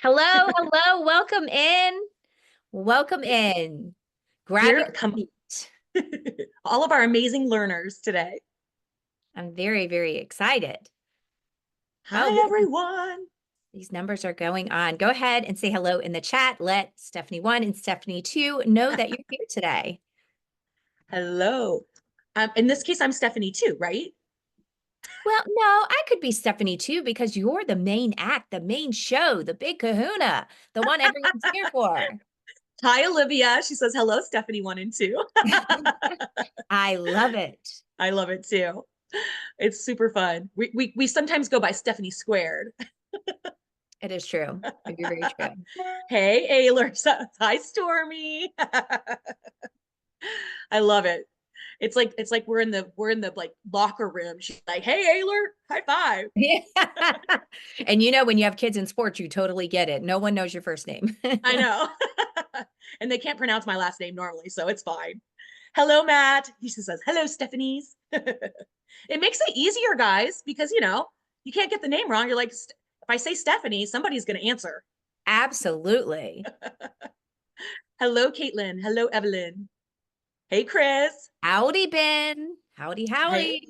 Hello, hello, welcome in. Welcome in. Grab Here your come seat. all of our amazing learners today. I'm very, very excited. Oh, Hi, everyone. these numbers are going on. Go ahead and say hello in the chat. Let Stephanie 1 and Stephanie 2 know that you're here today. Hello. In this case, I'm Stephanie too, right? Well, no, I could be Stephanie too because you're the main act, the main show, the big kahuna, the one everyone's here for. Hi, Olivia. She says hello, Stephanie 1 and 2. I love it. I love it too. It's super fun. We sometimes go by Stephanie squared. It is true. Very, very true. Hey, Ayler. Hi, Stormy. I love it. It's like we're in the like locker room. She's like, "Hey, Ayler, high five." Yeah. And when you have kids in sports, you totally get it. No one knows your first name. I know. And they can't pronounce my last name normally, so it's fine. Hello, Matt. He just says, hello, Stephanie's. It makes it easier, guys, because, you can't get the name wrong. You're like, if I say Stephanie, somebody's going to answer. Absolutely. Hello, Caitlin. Hello, Evelyn. Hey, Chris. Howdy, Ben. Howdy, Hey, howdy.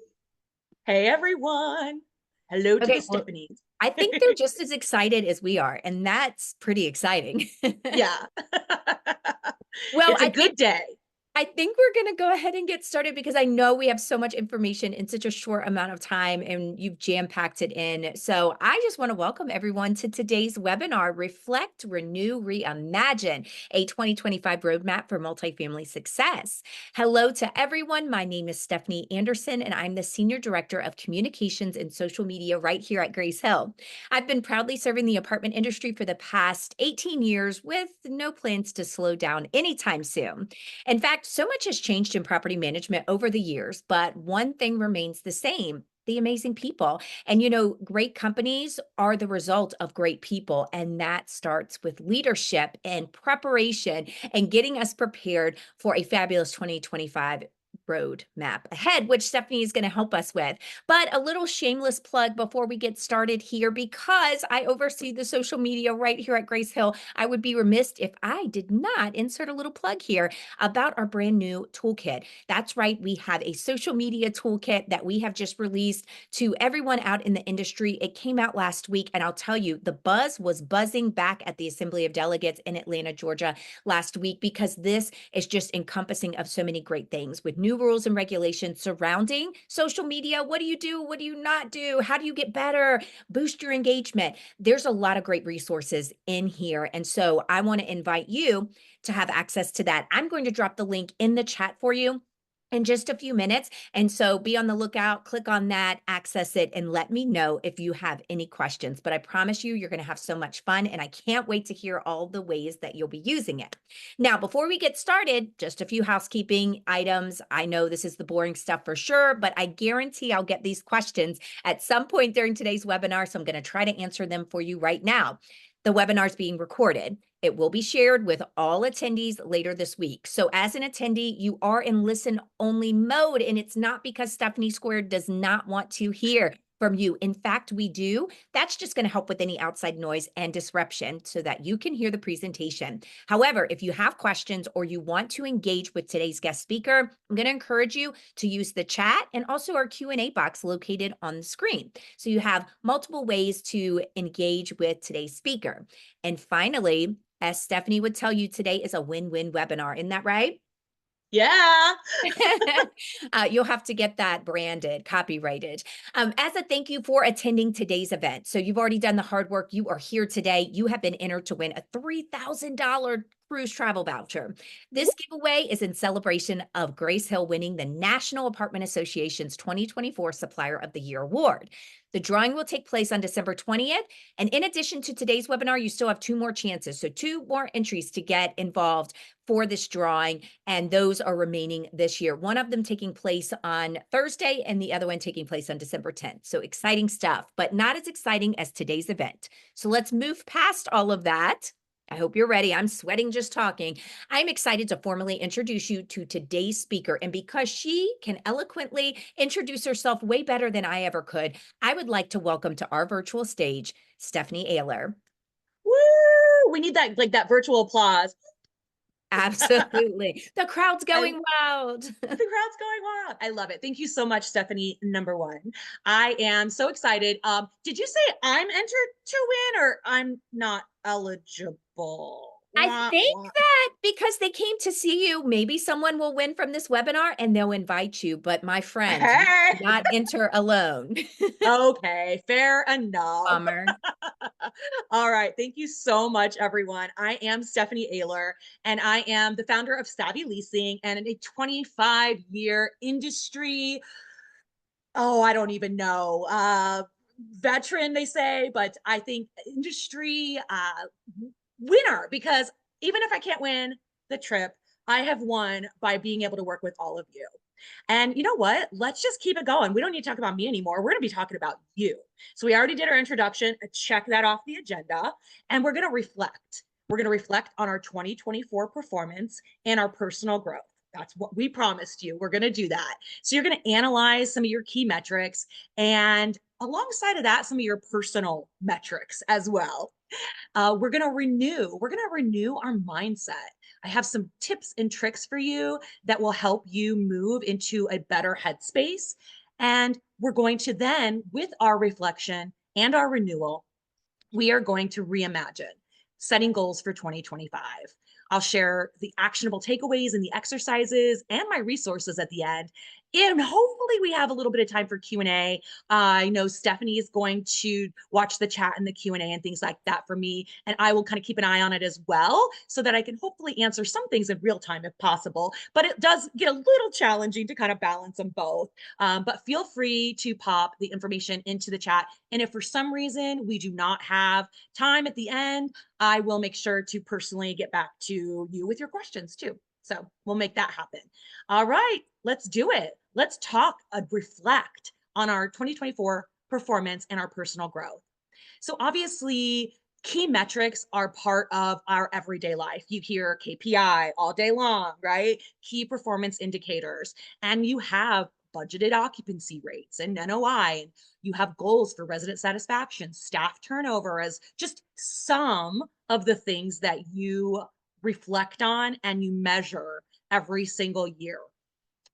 hey, everyone. Hello to the Okay, well, Stephanies. I think they're just as excited as we are, and that's pretty exciting. Yeah. Well, It's a good day. I think we're going to go ahead and get started because I know we have so much information in such a short amount of time and you've jam-packed it in. So I just want to welcome everyone to today's webinar, Reflect, Renew, Reimagine, a 2025 Roadmap for Multifamily Success. Hello to everyone. My name is Stephanie Anderson, and I'm the Senior Director of Communications and Social Media right here at Grace Hill. I've been proudly serving the apartment industry for the past 18 years with no plans to slow down anytime soon. In fact, so much has changed in property management over the years, but one thing remains the same: the amazing people. And great companies are the result of great people. And that starts with leadership and preparation and getting us prepared for a fabulous 2025 roadmap ahead, which Stephanie is going to help us with. But a little shameless plug before we get started here, because I oversee the social media right here at Grace Hill. I would be remiss if I did not insert a little plug here about our brand new toolkit. That's right, we have a social media toolkit that we have just released to everyone out in the industry. It came out last week, and I'll tell you, the buzz was buzzing back at the Assembly of Delegates in Atlanta, Georgia last week, because this is just encompassing of so many great things with new rules and regulations surrounding social media. What do you do? What do you not do? How do you get better? Boost your engagement. There's a lot of great resources in here. And so I want to invite you to have access to that. I'm going to drop the link in the chat for you in just a few minutes. And so be on the lookout, click on that, access it, and let me know if you have any questions. But I promise you, you're going to have so much fun, and I can't wait to hear all the ways that you'll be using it. Now, before we get started, just a few housekeeping items. I know this is the boring stuff for sure, but I guarantee I'll get these questions at some point during today's webinar, so I'm going to try to answer them for you right now. The webinar is being recorded. It will be shared with all attendees later this week. So as an attendee, you are in listen only mode, and it's not because Stephanie Squared does not want to hear from you. In fact, we do. That's just going to help with any outside noise and disruption so that you can hear the presentation. However, if you have questions or you want to engage with today's guest speaker, I'm going to encourage you to use the chat and also our Q&A box located on the screen. So you have multiple ways to engage with today's speaker. And finally, as Stephanie would tell you, today is a win-win webinar. Isn't that right? Yeah. You'll have to get that branded, copyrighted. As a thank you for attending today's event. So you've already done the hard work. You are here today. You have been entered to win a $3,000 cruise travel voucher. This giveaway is in celebration of Grace Hill winning the National Apartment Association's 2024 Supplier of the Year Award. The drawing will take place on December 20th. And in addition to today's webinar, you still have two more chances. So two more entries to get involved for this drawing, and those are remaining this year. One of them taking place on Thursday and the other one taking place on December 10th. So exciting stuff, but not as exciting as today's event. So let's move past all of that. I hope you're ready. I'm sweating just talking. I'm excited to formally introduce you to today's speaker. And because she can eloquently introduce herself way better than I ever could, I would like to welcome to our virtual stage, Stephanie Ayler. Woo! we need that, like that virtual applause. Absolutely. The crowd's I going wild. The crowd's going wild. I love it. Thank you so much, Stephanie. Number one, I am so excited. Did you say I'm entered to win or I'm not eligible? I Wah, think wah. that because they came to see you, maybe someone will win from this webinar and they'll invite you. But my friend, you Hey. cannot enter alone. Okay, fair enough. Bummer. All right. Thank you so much, everyone. I am Stephanie Ayler, and I am the founder of Savvy Leasing and a 25-year industry. Oh, I don't even know. Veteran, they say, but I think industry winner, because even if I can't win the trip, I have won by being able to work with all of you. And you know what? Let's just keep it going. We don't need to talk about me anymore. We're going to be talking about you. So we already did our introduction. Check that off the agenda. And we're going to reflect. We're going to reflect on our 2024 performance and our personal growth. That's what we promised you. We're going to do that. So you're going to analyze some of your key metrics and alongside of that, some of your personal metrics as well. We're going to renew our mindset. I have some tips and tricks for you that will help you move into a better headspace. And we're going to then, with our reflection and our renewal, we are going to reimagine setting goals for 2025. I'll share the actionable takeaways and the exercises and my resources at the end. And hopefully we have a little bit of time for Q&A. I know Stephanie is going to watch the chat and the Q&A and things like that for me. And I will kind of keep an eye on it as well so that I can hopefully answer some things in real time if possible. But it does get a little challenging to kind of balance them both. But feel free to pop the information into the chat. And if for some reason we do not have time at the end, I will make sure to personally get back to you with your questions too. So we'll make that happen. All right, let's do it. Let's talk, reflect on our 2024 performance and our personal growth. So obviously, key metrics are part of our everyday life. You hear KPI all day long, right? Key performance indicators, and you have budgeted occupancy rates and NOI, and you have goals for resident satisfaction, staff turnover as just some of the things that you reflect on and you measure every single year.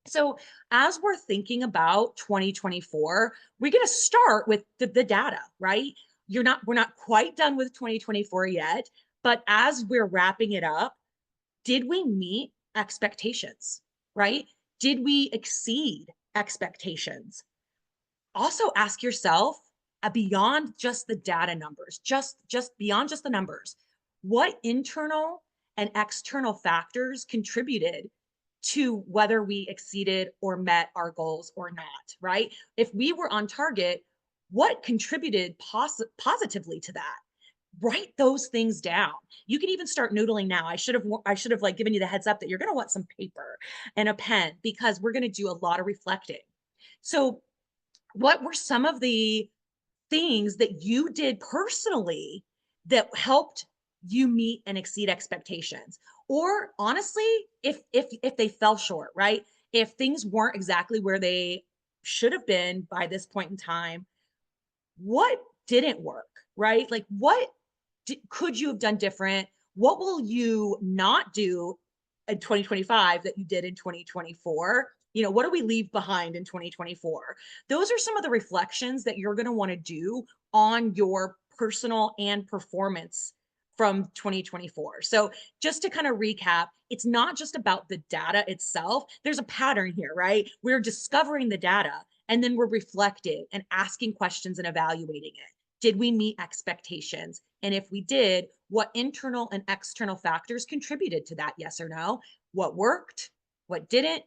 So as we're thinking about 2024, we're going to start with the data, right? We're not quite done with 2024 yet, but as we're wrapping it up, did we meet expectations, right? Did we exceed expectations? Also ask yourself, beyond just the data numbers, just beyond just the numbers, what internal and external factors contributed to whether we exceeded or met our goals or not, right? If we were on target, what contributed positively to that? Write those things down. You can even start noodling now. I should have like given you the heads up that you're going to want some paper and a pen because we're going to do a lot of reflecting. So what were some of the things that you did personally that helped you meet and exceed expectations? Or honestly, if they fell short, right? If things weren't exactly where they should have been by this point in time, what didn't work, right? Like what could you have done different? What will you not do in 2025 that you did in 2024? You know, what do we leave behind in 2024? Those are some of the reflections that you're going to want to do on your personal and performance from 2024. So just to kind of recap, it's not just about the data itself. There's a pattern here, right? We're discovering the data and then we're reflecting and asking questions and evaluating it. Did we meet expectations? And if we did, what internal and external factors contributed to that? Yes or no? What worked? What didn't?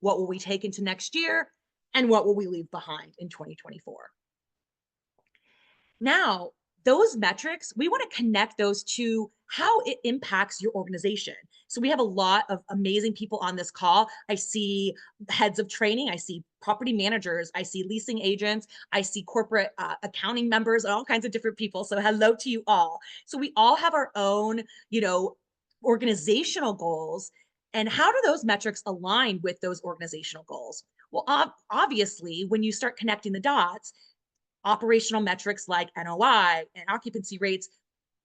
What will we take into next year? And what will we leave behind in 2024? Now, those metrics, we want to connect those to how it impacts your organization. So we have a lot of amazing people on this call. I see heads of training, I see property managers, I see leasing agents, I see corporate accounting members, all kinds of different people. So hello to you all. So we all have our own, organizational goals. And how do those metrics align with those organizational goals? Well, obviously, when you start connecting the dots, operational metrics like NOI and occupancy rates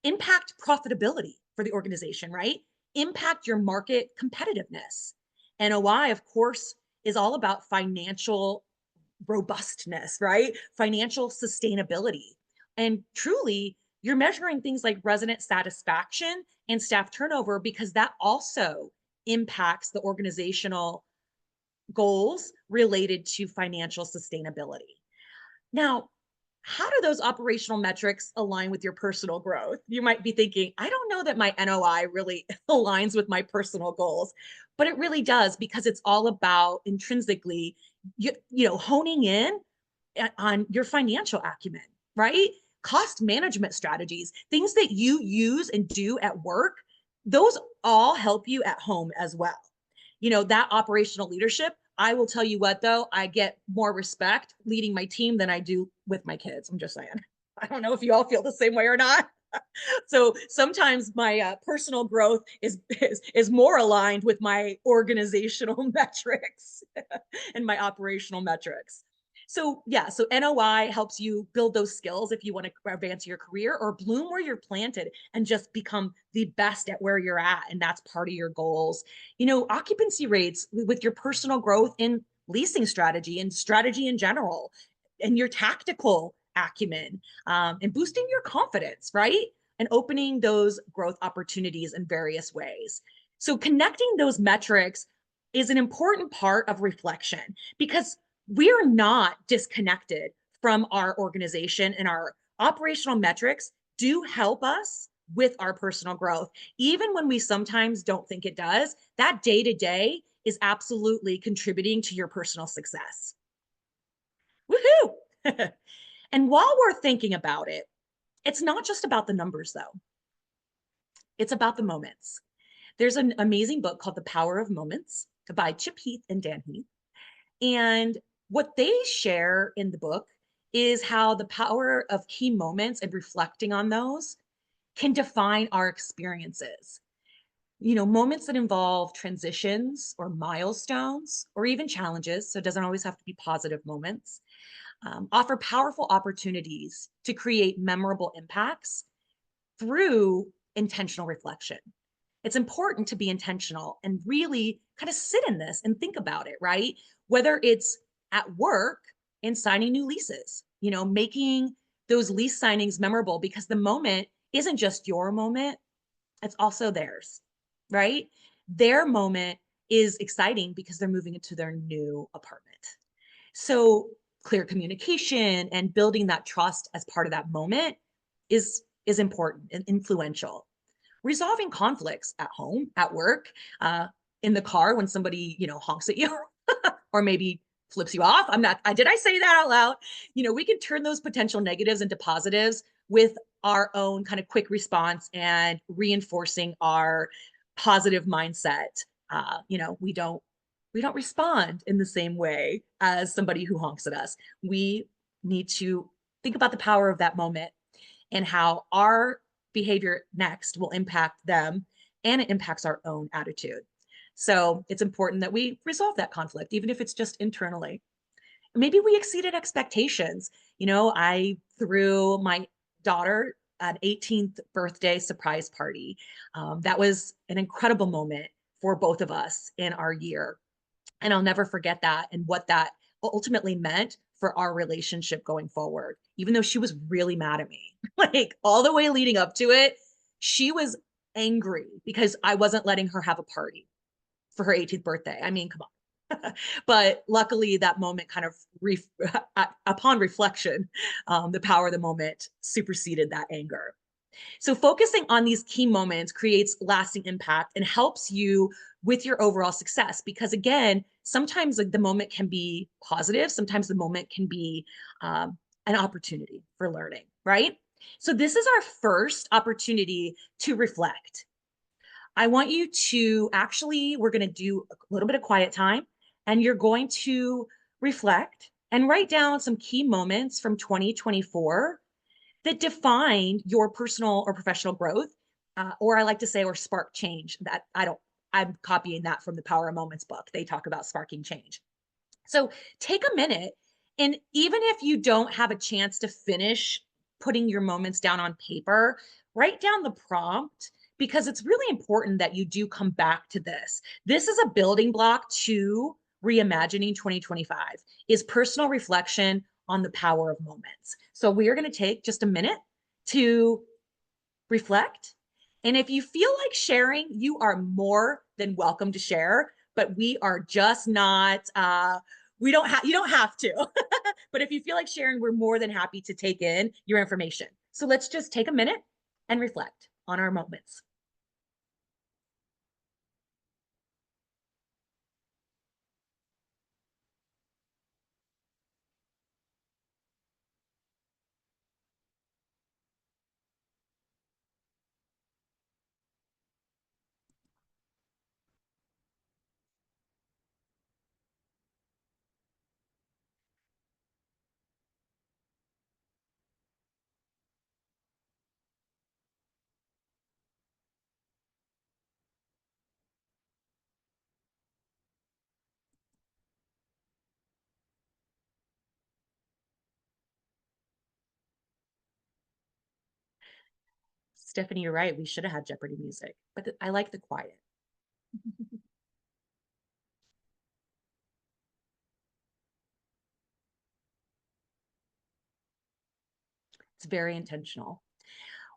impact profitability for the organization, right? Impact your market competitiveness. NOI, of course, is all about financial robustness, right? Financial sustainability. And truly, you're measuring things like resident satisfaction and staff turnover because that also impacts the organizational goals related to financial sustainability. Now, how do those operational metrics align with your personal growth? You might be thinking, I don't know that my NOI really aligns with my personal goals, but it really does because it's all about intrinsically, honing in on your financial acumen, right? Cost management strategies, things that you use and do at work, those all help you at home as well. That operational leadership, I will tell you what, though, I get more respect leading my team than I do with my kids. I'm just saying. I don't know if you all feel the same way or not. So sometimes my personal growth is more aligned with my organizational metrics and my operational metrics. So yeah, so NOI helps you build those skills if you want to advance your career or bloom where you're planted and just become the best at where you're at, and that's part of your goals. Occupancy rates with your personal growth in leasing strategy and strategy in general, and your tactical acumen, and boosting your confidence, right? And opening those growth opportunities in various ways. So connecting those metrics is an important part of reflection because we're not disconnected from our organization, and our operational metrics do help us with our personal growth. Even when we sometimes don't think it does, that day to day is absolutely contributing to your personal success. Woohoo! And while we're thinking about it, it's not just about the numbers, though. It's about the moments. There's an amazing book called The Power of Moments by Chip Heath and Dan Heath. And what they share in the book is how the power of key moments and reflecting on those can define our experiences. Moments that involve transitions or milestones or even challenges, so it doesn't always have to be positive moments, offer powerful opportunities to create memorable impacts through intentional reflection. It's important to be intentional and really kind of sit in this and think about it, right? Whether it's at work and signing new leases, making those lease signings memorable because the moment isn't just your moment, it's also theirs, right? Their moment is exciting because they're moving into their new apartment. So clear communication and building that trust as part of that moment is important and influential. Resolving conflicts at home, at work, in the car when somebody, honks at you or maybe flips you off. Did I say that out loud? We can turn those potential negatives into positives with our own kind of quick response and reinforcing our positive mindset. We don't respond in the same way as somebody who honks at us. We need to think about the power of that moment and how our behavior next will impact them, and it impacts our own attitude. So it's important that we resolve that conflict, even if it's just internally. Maybe we exceeded expectations. I threw my daughter an 18th birthday surprise party. That was an incredible moment for both of us in our year. And I'll never forget that and what that ultimately meant for our relationship going forward, even though she was really mad at me. Like all the way leading up to it, she was angry because I wasn't letting her have a party for her 18th birthday. I mean, come on. But luckily, that moment kind of, upon reflection, the power of the moment superseded that anger. So focusing on these key moments creates lasting impact and helps you with your overall success. Because again, sometimes like the moment can be positive, sometimes the moment can be an opportunity for learning, right? So this is our first opportunity to reflect. I want you to we're going to do a little bit of quiet time, and you're going to reflect and write down some key moments from 2024 that define your personal or professional growth, or I like to say, or spark change. I'm copying that from the Power of Moments book. They talk about sparking change. So take a minute, and even if you don't have a chance to finish putting your moments down on paper, write down the prompt because it's really important that you do come back to this. This is a building block to reimagining 2025 is personal reflection on the power of moments. So we are going to take just a minute to reflect. And if you feel like sharing, you are more than welcome to share, but we are just not, we don't have, you don't have to. But if you feel like sharing, we're more than happy to take in your information. So let's just take a minute and reflect on our moments. Stephanie, you're right. We should have had Jeopardy music, but I like the quiet. It's very intentional.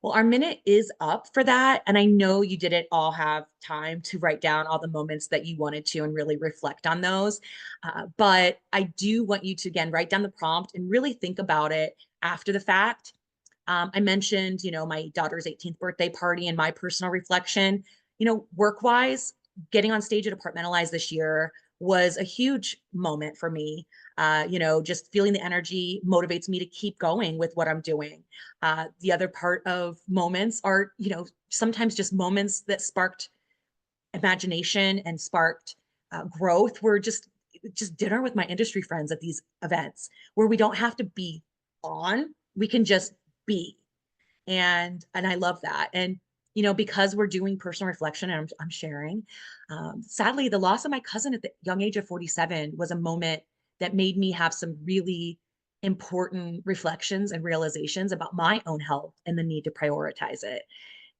Well, our minute is up for that. And I know you didn't all have time to write down all the moments that you wanted to and really reflect on those. But I do want you to, again, write down the prompt and really think about it after the fact. I mentioned, my daughter's 18th birthday party and my personal reflection. Work wise, getting on stage at Departmentalize this year was a huge moment for me. Just feeling the energy motivates me to keep going with what I'm doing. The other part of moments are, sometimes just moments that sparked imagination and sparked growth were just dinner with my industry friends at these events where we don't have to be on, we can just be. And I love that. And because we're doing personal reflection and I'm sharing, sadly, the loss of my cousin at the young age of 47 was a moment that made me have some really important reflections and realizations about my own health and the need to prioritize it.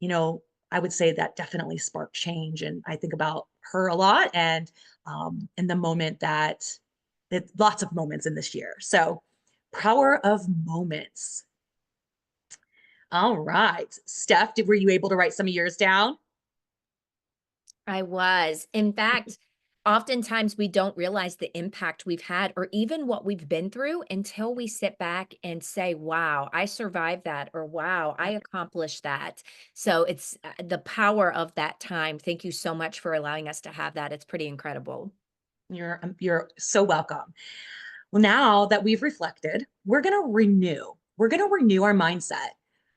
you know I would say that definitely sparked change, and I think about her a lot, and the moment that lots of moments in this year. So power of moments. All right. Steph, were you able to write some of yours down? I was. In fact, oftentimes we don't realize the impact we've had or even what we've been through until we sit back and say, wow, I survived that, or wow, I Yep. accomplished that. So it's the power of that time. Thank you so much for allowing us to have that. It's pretty incredible. You're so welcome. Well, now that we've reflected, we're going to renew. We're going to renew our mindset.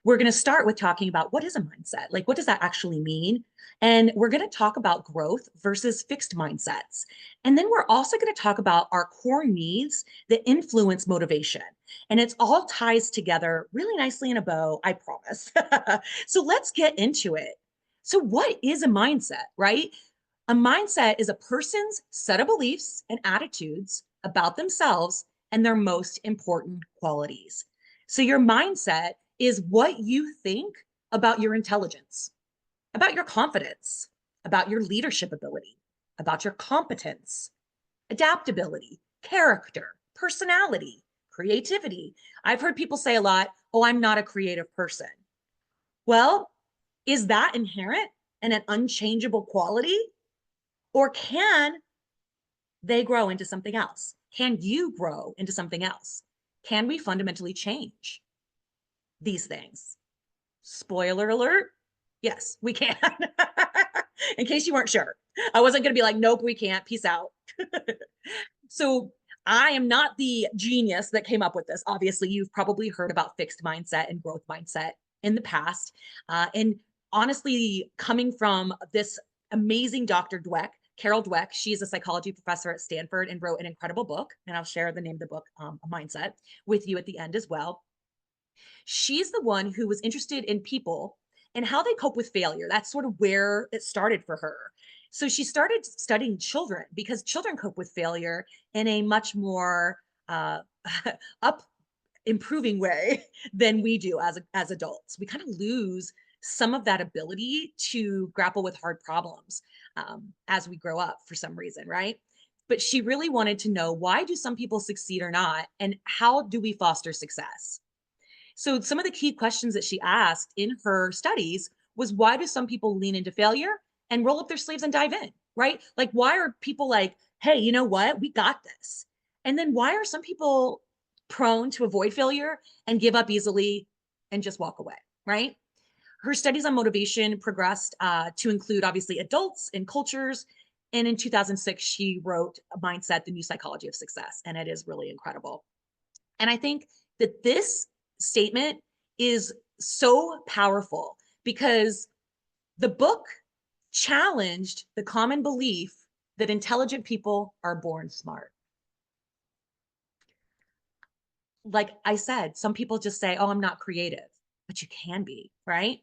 We're going to start with talking about what is a mindset? Like, what does that actually mean? And we're going to talk about growth versus fixed mindsets. And then we're also going to talk about our core needs that influence motivation. And it's all ties together really nicely in a bow, I promise. So let's get into it. So, what is a mindset, right? A mindset is a person's set of beliefs and attitudes about themselves and their most important qualities. So, your mindset is what you think about your intelligence, about your confidence, about your leadership ability, about your competence, adaptability, character, personality, creativity. I've heard people say a lot, oh, I'm not a creative person. Well, is that inherent and an unchangeable quality? Or can they grow into something else? Can you grow into something else? Can we fundamentally change these things? Spoiler alert. Yes, we can. In case you weren't sure, I wasn't going to be like, nope, we can't. Peace out. So I am not the genius that came up with this. Obviously, you've probably heard about fixed mindset and growth mindset in the past. And honestly, coming from this amazing Dr. Dweck, Carol Dweck, she's a psychology professor at Stanford and wrote an incredible book. And I'll share the name of the book, Mindset, with you at the end as well. She's the one who was interested in people and how they cope with failure. That's sort of where it started for her. So she started studying children because children cope with failure in a much more up improving way than we do as adults. We kind of lose some of that ability to grapple with hard problems as we grow up for some reason, right? But she really wanted to know, why do some people succeed or not, and how do we foster success? So some of the key questions that she asked in her studies was, why do some people lean into failure and roll up their sleeves and dive in, right? Like, why are people like, hey, you know what? We got this. And then why are some people prone to avoid failure and give up easily and just walk away, right? Her studies on motivation progressed to include, obviously, adults and cultures. And in 2006, she wrote a Mindset, The New Psychology of Success. And it is really incredible. And I think that this statement is so powerful because the book challenged the common belief that intelligent people are born smart. Like I said, some people just say, oh, I'm not creative, but you can be, right?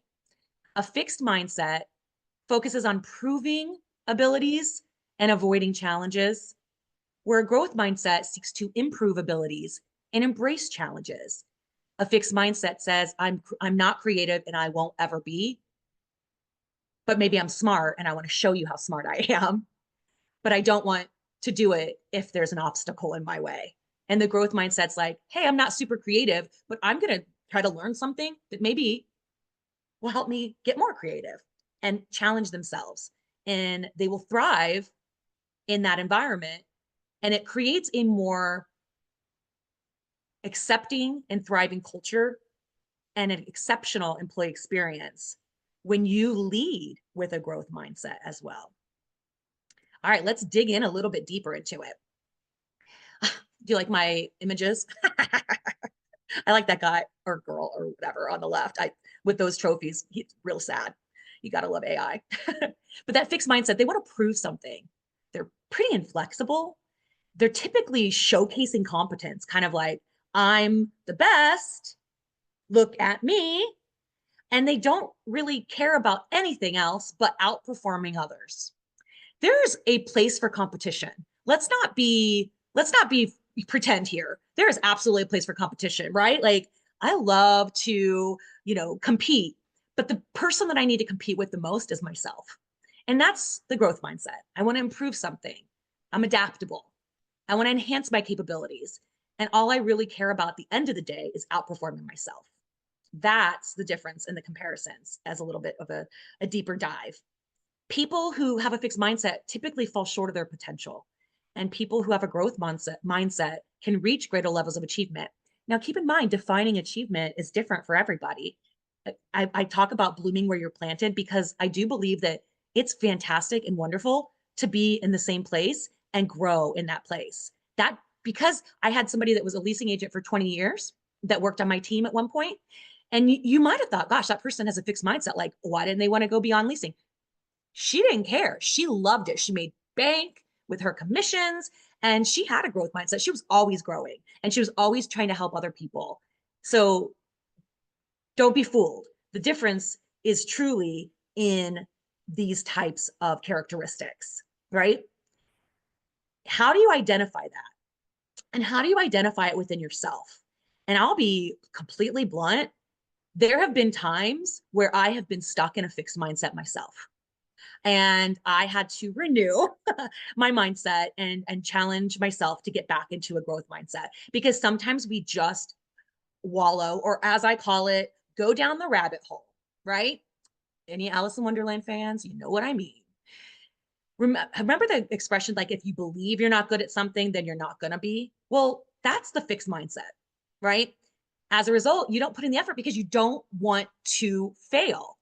A fixed mindset focuses on proving abilities and avoiding challenges, where a growth mindset seeks to improve abilities and embrace challenges. A fixed mindset says, I'm not creative and I won't ever be, but maybe I'm smart and I want to show you how smart I am, but I don't want to do it if there's an obstacle in my way. And the growth mindset's like, hey, I'm not super creative, but I'm going to try to learn something that maybe will help me get more creative, and challenge themselves. And they will thrive in that environment. And it creates a more accepting and thriving culture and an exceptional employee experience when you lead with a growth mindset as well. All right, let's dig in a little bit deeper into it. Do you like my images? I like that guy or girl or whatever on the left. I with those trophies, he's real sad. You got to love AI. But that fixed mindset, they want to prove something. They're pretty inflexible. They're typically showcasing competence, kind of like, I'm the best, look at me. And they don't really care about anything else but outperforming others. There's a place for competition. Let's not be pretend here. There is absolutely a place for competition, right? Like, I love to, compete, but the person that I need to compete with the most is myself. And that's the growth mindset. I want to improve something. I'm adaptable. I want to enhance my capabilities. And all I really care about at the end of the day is outperforming myself. That's the difference in the comparisons, as a little bit of a deeper dive. People who have a fixed mindset typically fall short of their potential. And people who have a growth mindset can reach greater levels of achievement. Now, keep in mind, defining achievement is different for everybody. I talk about blooming where you're planted because I do believe that it's fantastic and wonderful to be in the same place and grow in that place. That because I had somebody that was a leasing agent for 20 years that worked on my team at one point, and you might have thought, gosh, that person has a fixed mindset. Like, why didn't they want to go beyond leasing? She didn't care. She loved it. She made bank with her commissions, and she had a growth mindset. She was always growing and she was always trying to help other people. So don't be fooled. The difference is truly in these types of characteristics, right? How do you identify that? And how do you identify it within yourself? And I'll be completely blunt. There have been times where I have been stuck in a fixed mindset myself. And I had to renew my mindset and challenge myself to get back into a growth mindset, because sometimes we just wallow, or as I call it, go down the rabbit hole, right? Any Alice in Wonderland fans, you know what I mean. Remember the expression, like, if you believe you're not good at something, then you're not going to be? Well, that's the fixed mindset, right? As a result, you don't put in the effort because you don't want to fail.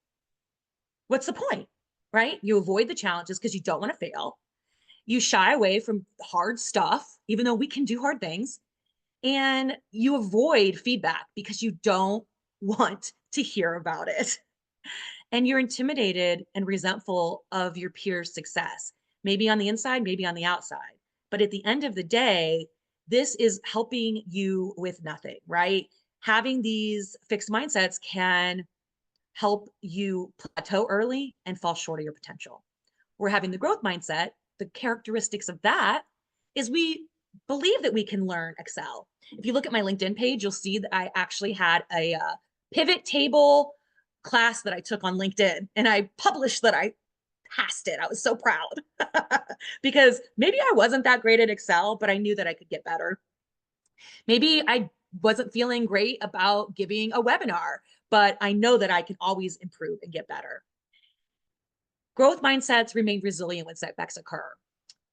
What's the point, right? You avoid the challenges because you don't want to fail. You shy away from hard stuff, even though we can do hard things. And you avoid feedback because you don't want to hear about it. And you're intimidated and resentful of your peers' success, maybe on the inside, maybe on the outside. But at the end of the day, this is helping you with nothing, right? Having these fixed mindsets can help you plateau early and fall short of your potential. We're having the growth mindset. The characteristics of that is we believe that we can learn Excel. If you look at my LinkedIn page, you'll see that I actually had a pivot table class that I took on LinkedIn, and I published that I passed it. I was so proud because maybe I wasn't that great at Excel, but I knew that I could get better. Maybe I wasn't feeling great about giving a webinar, but I know that I can always improve and get better. Growth mindsets remain resilient when setbacks occur.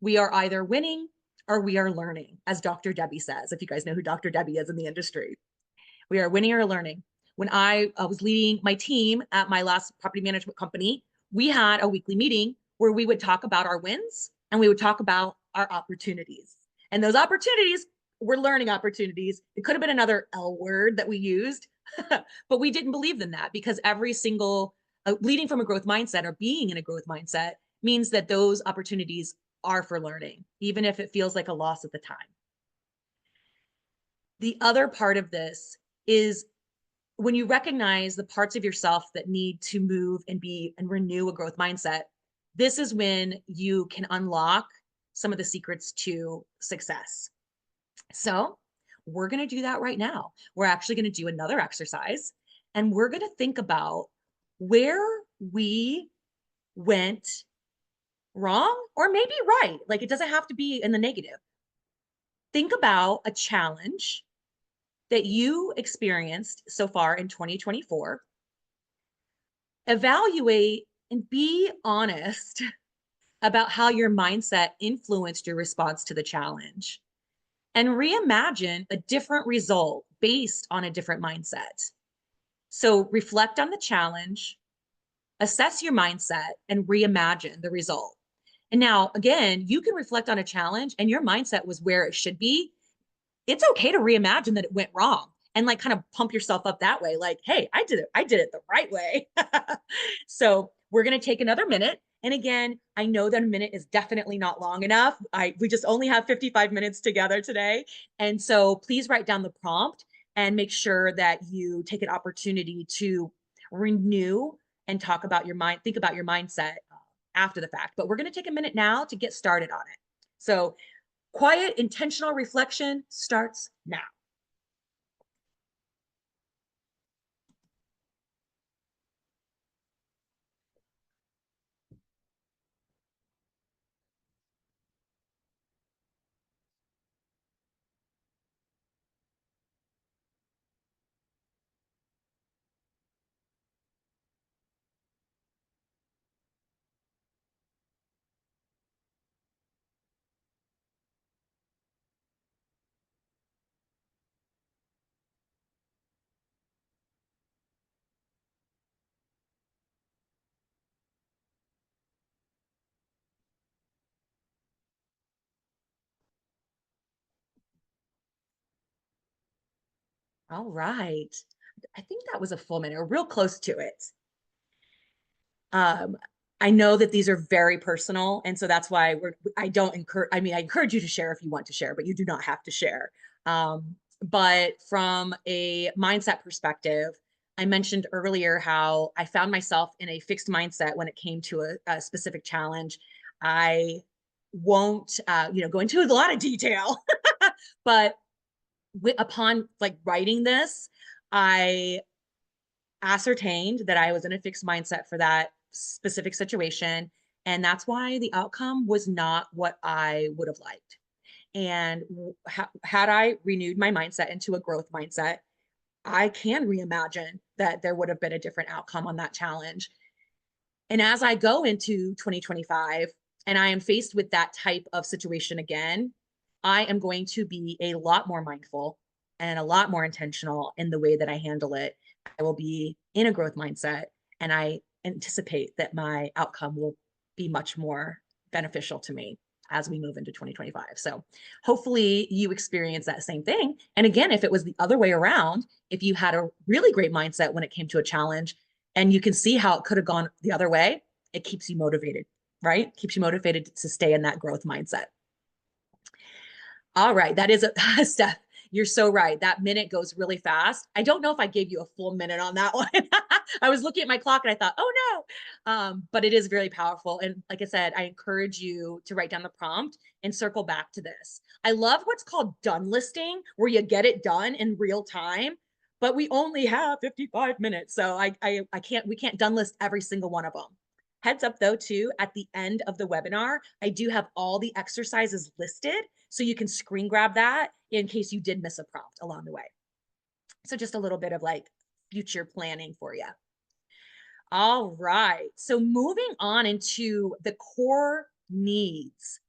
We are either winning or we are learning, as Dr. Debbie says, if you guys know who Dr. Debbie is in the industry. We are winning or learning. When I was leading my team at my last property management company, we had a weekly meeting where we would talk about our wins and we would talk about our opportunities. And those opportunities were learning opportunities. It could have been another L word that we used, but we didn't believe in that because every single leading from a growth mindset or being in a growth mindset means that those opportunities are for learning, even if it feels like a loss at the time. The other part of this is when you recognize the parts of yourself that need to move and be and renew a growth mindset, this is when you can unlock some of the secrets to success. So we're going to do that right now. We're actually going to do another exercise, and we're going to think about where we went wrong or maybe right. Like, it doesn't have to be in the negative. Think about a challenge that you experienced so far in 2024. Evaluate and be honest about how your mindset influenced your response to the challenge, and reimagine a different result based on a different mindset. So reflect on the challenge, assess your mindset, and reimagine the result. And now, again, you can reflect on a challenge and your mindset was where it should be. It's okay to reimagine that it went wrong and like kind of pump yourself up that way. Like, hey, I did it the right way. So we're going to take another minute. And again, I know that a minute is definitely not long enough. We just only have 55 minutes together today. And so please write down the prompt and make sure that you take an opportunity to renew and talk about your mind, think about your mindset after the fact. But we're going to take a minute now to get started on it. So quiet, intentional reflection starts now. All right. I think that was a full minute, or real close to it. Um, I know that these are very personal, and so that's why I don't encourage, I mean, I encourage you to share if you want to share, but you do not have to share. But from a mindset perspective, I mentioned earlier how I found myself in a fixed mindset when it came to a specific challenge. I won't, go into a lot of detail, but upon like writing this, I ascertained that I was in a fixed mindset for that specific situation. And that's why the outcome was not what I would have liked. And had I renewed my mindset into a growth mindset, I can reimagine that there would have been a different outcome on that challenge. And as I go into 2025 and I am faced with that type of situation again, I am going to be a lot more mindful and a lot more intentional in the way that I handle it. I will be in a growth mindset, and I anticipate that my outcome will be much more beneficial to me as we move into 2025. So hopefully you experience that same thing. And again, if it was the other way around, if you had a really great mindset when it came to a challenge and you can see how it could have gone the other way, it keeps you motivated, right? Keeps you motivated to stay in that growth mindset. All right, that is a Steph. You're so right. That minute goes really fast. I don't know if I gave you a full minute on that one. I was looking at my clock and I thought, oh But it is really powerful. And like I said, I encourage you to write down the prompt and circle back to this. I love what's called done listing, where you get it done in real time, but we only have 55 minutes. So we can't done list every single one of them. Heads up though, too, at the end of the webinar, I do have all the exercises listed. So you can screen grab that in case you did miss a prompt along the way. So just a little bit of like future planning for you. All right. So moving on into the core needs.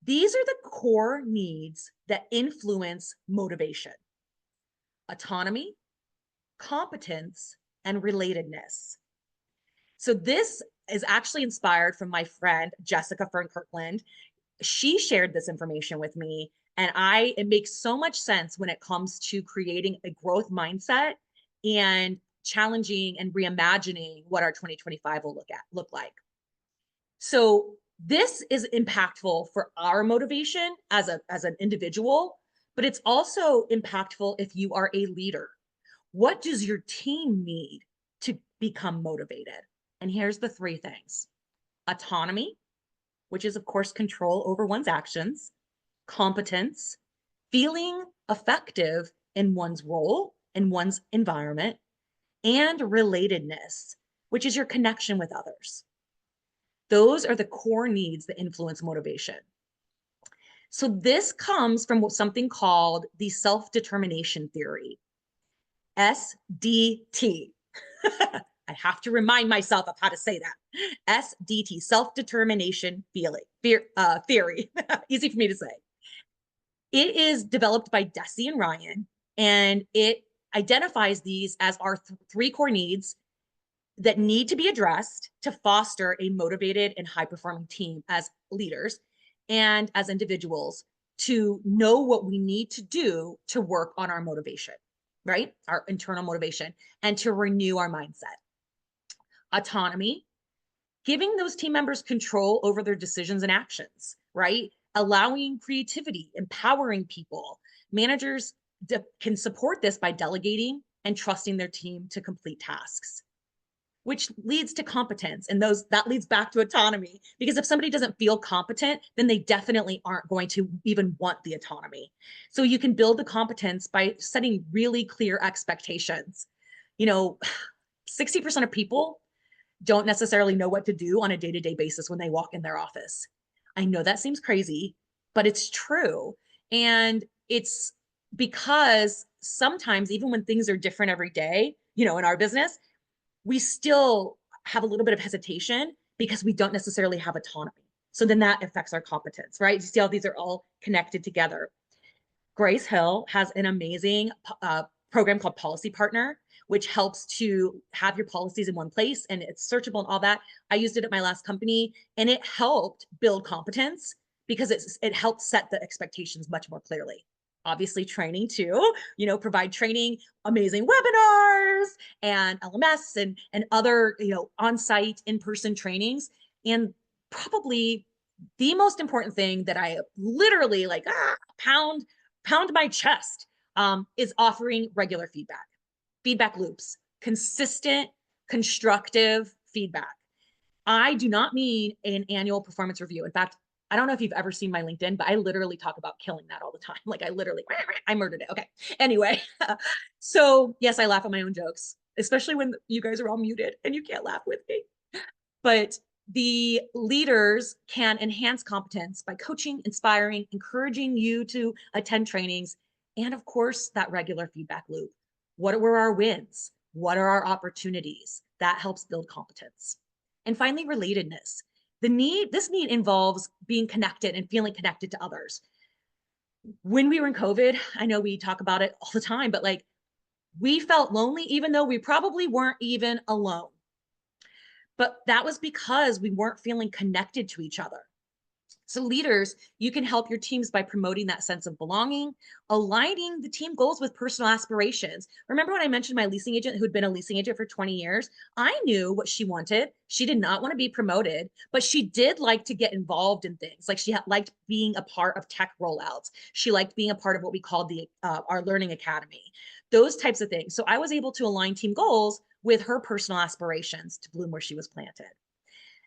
These are the core needs that influence motivation: autonomy, competence, and relatedness. So this is actually inspired from my friend, Jessica Fern Kirkland. She shared this information with me, and it makes so much sense when it comes to creating a growth mindset and challenging and reimagining what our 2025 will look like. So this is impactful for our motivation as an individual, but it's also impactful if you are a leader. What does your team need to become motivated? And here's the three things: autonomy, which is, of course, control over one's actions; competence, feeling effective in one's role, in one's environment; and relatedness, which is your connection with others. Those are the core needs that influence motivation. So this comes from something called the self-determination theory, SDT. I have to remind myself of how to say that. SDT, self-determination theory. Easy for me to say. It is developed by Deci and Ryan, and it identifies these as our three core needs that need to be addressed to foster a motivated and high-performing team as leaders and as individuals, to know what we need to do to work on our motivation, right? Our internal motivation, and to renew our mindset. Autonomy, giving those team members control over their decisions and actions, right? Allowing creativity, empowering people. Managers can support this by delegating and trusting their team to complete tasks, which leads to competence. And that leads back to autonomy, because if somebody doesn't feel competent, then they definitely aren't going to even want the autonomy. So you can build the competence by setting really clear expectations. 60% of people don't necessarily know what to do on a day-to-day basis when they walk in their office. I know that seems crazy, but it's true. And it's because sometimes, even when things are different every day, in our business, we still have a little bit of hesitation because we don't necessarily have autonomy. So then that affects our competence, right? You see how these are all connected together. Grace Hill has an amazing program called Policy Partner, which helps to have your policies in one place, and it's searchable and all that. I used it at my last company, and it helped build competence because it helped set the expectations much more clearly. Obviously, training too, provide training, amazing webinars and LMS and other, on-site, in-person trainings. And probably the most important thing that I literally pound my chest is offering regular feedback loops, consistent, constructive feedback. I do not mean an annual performance review. In fact, I don't know if you've ever seen my LinkedIn, but I literally talk about killing that all the time. I murdered it. Okay. Anyway, so yes, I laugh at my own jokes, especially when you guys are all muted and you can't laugh with me. But the leaders can enhance competence by coaching, inspiring, encouraging you to attend trainings, and of course, that regular feedback loop. What were our wins? What are our opportunities? That helps build competence. And finally, relatedness. This need involves being connected and feeling connected to others. When we were in COVID, I know we talk about it all the time, but we felt lonely, even though we probably weren't even alone. But that was because we weren't feeling connected to each other. So leaders, you can help your teams by promoting that sense of belonging, aligning the team goals with personal aspirations. Remember when I mentioned my leasing agent who'd been a leasing agent for 20 years? I knew what she wanted. She did not want to be promoted, but she did like to get involved in things. She liked being a part of tech rollouts. She liked being a part of what we called our learning academy. those types of things. So I was able to align team goals with her personal aspirations to bloom where she was planted.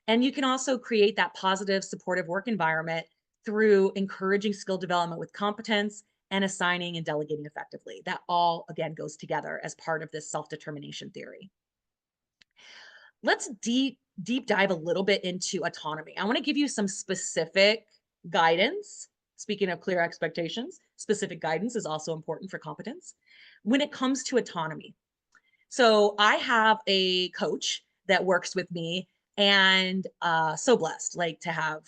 And you can also create that positive, supportive work environment through encouraging skill development with competence and assigning and delegating effectively. That all, again, goes together as part of this self-determination theory. Let's deep dive a little bit into autonomy. I want to give you some specific guidance. Speaking of clear expectations, specific guidance is also important for competence when it comes to autonomy. So I have a coach that works with me, and so blessed, like, to have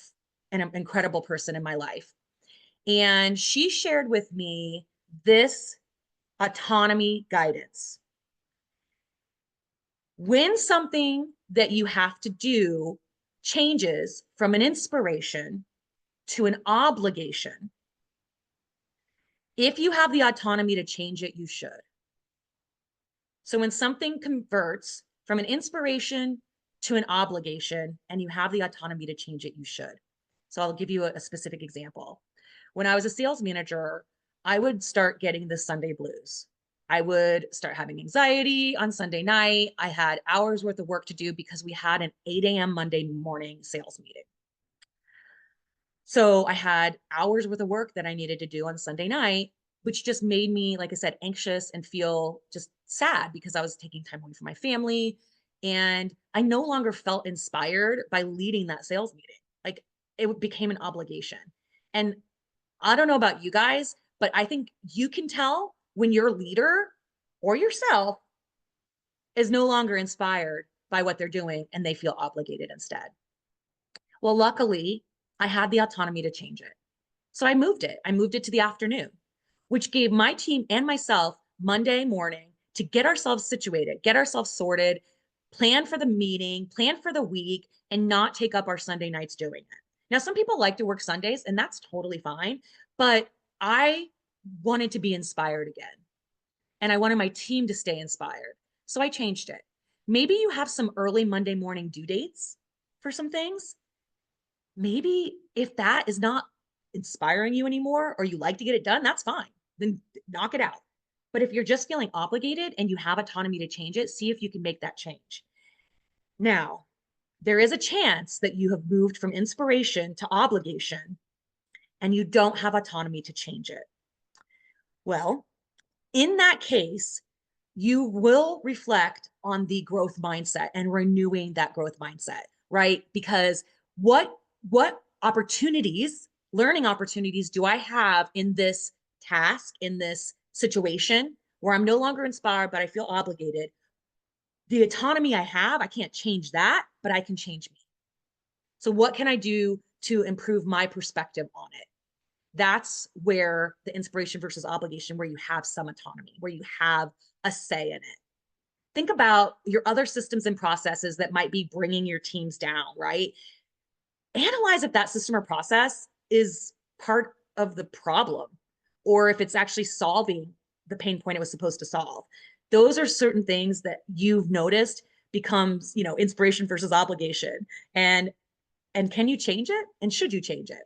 an incredible person in my life. And she shared with me this autonomy guidance. When something that you have to do changes from an inspiration to an obligation, if you have the autonomy to change it, you should. So when something converts from an inspiration to an obligation and you have the autonomy to change it, you should. So I'll give you a specific example. When I was a sales manager, I would start getting the Sunday blues. I would start having anxiety on Sunday night. I had hours worth of work to do because we had an 8 a.m. Monday morning sales meeting. So I had hours worth of work that I needed to do on Sunday night, which just made me, like I said, anxious and feel just sad because I was taking time away from my family. And I no longer felt inspired by leading that sales meeting. Like, it became an obligation. And I don't know about you guys, but I think you can tell when your leader or yourself is no longer inspired by what they're doing and they feel obligated instead. Well, luckily, I had the autonomy to change it. So I moved it. I moved it to the afternoon, which gave my team and myself Monday morning to get ourselves situated, get ourselves sorted, plan for the meeting, plan for the week, and not take up our Sunday nights doing it. Now, some people like to work Sundays, and that's totally fine, but I wanted to be inspired again. And I wanted my team to stay inspired. So I changed it. Maybe you have some early Monday morning due dates for some things. Maybe if that is not inspiring you anymore, or you like to get it done, that's fine. Then knock it out. But if you're just feeling obligated and you have autonomy to change it, see if you can make that change. Now, there is a chance that you have moved from inspiration to obligation and you don't have autonomy to change it. Well, in that case, you will reflect on the growth mindset and renewing that growth mindset, right? Because what opportunities, learning opportunities do I have in this task, in this situation where I'm no longer inspired, but I feel obligated? The autonomy I have, I can't change that, but I can change me. So what can I do to improve my perspective on it? That's where the inspiration versus obligation, where you have some autonomy, where you have a say in it. Think about your other systems and processes that might be bringing your teams down, right? Analyze if that system or process is part of the problem or if it's actually solving the pain point it was supposed to solve. Those are certain things that you've noticed becomes, inspiration versus obligation. And can you change it? And should you change it?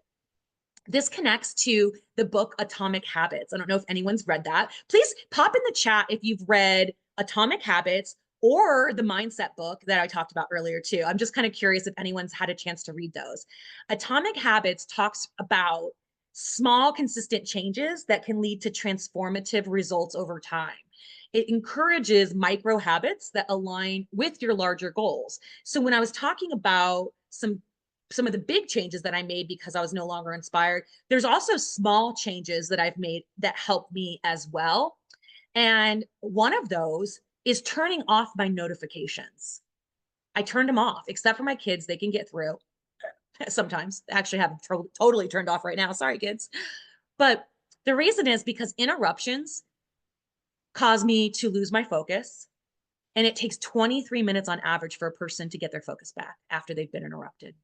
This connects to the book Atomic Habits. I don't know if anyone's read that. Please pop in the chat if you've read Atomic Habits or the mindset book that I talked about earlier too. I'm just kind of curious if anyone's had a chance to read those. Atomic Habits talks about small, consistent changes that can lead to transformative results over time. It encourages micro habits that align with your larger goals. So when I was talking about some of the big changes that I made because I was no longer inspired, there's also small changes that I've made that help me as well. And one of those is turning off my notifications. I turned them off, except for my kids. They can get through sometimes. I actually have them totally turned off right now. Sorry, kids. But the reason is because interruptions cause me to lose my focus. And it takes 23 minutes on average for a person to get their focus back after they've been interrupted.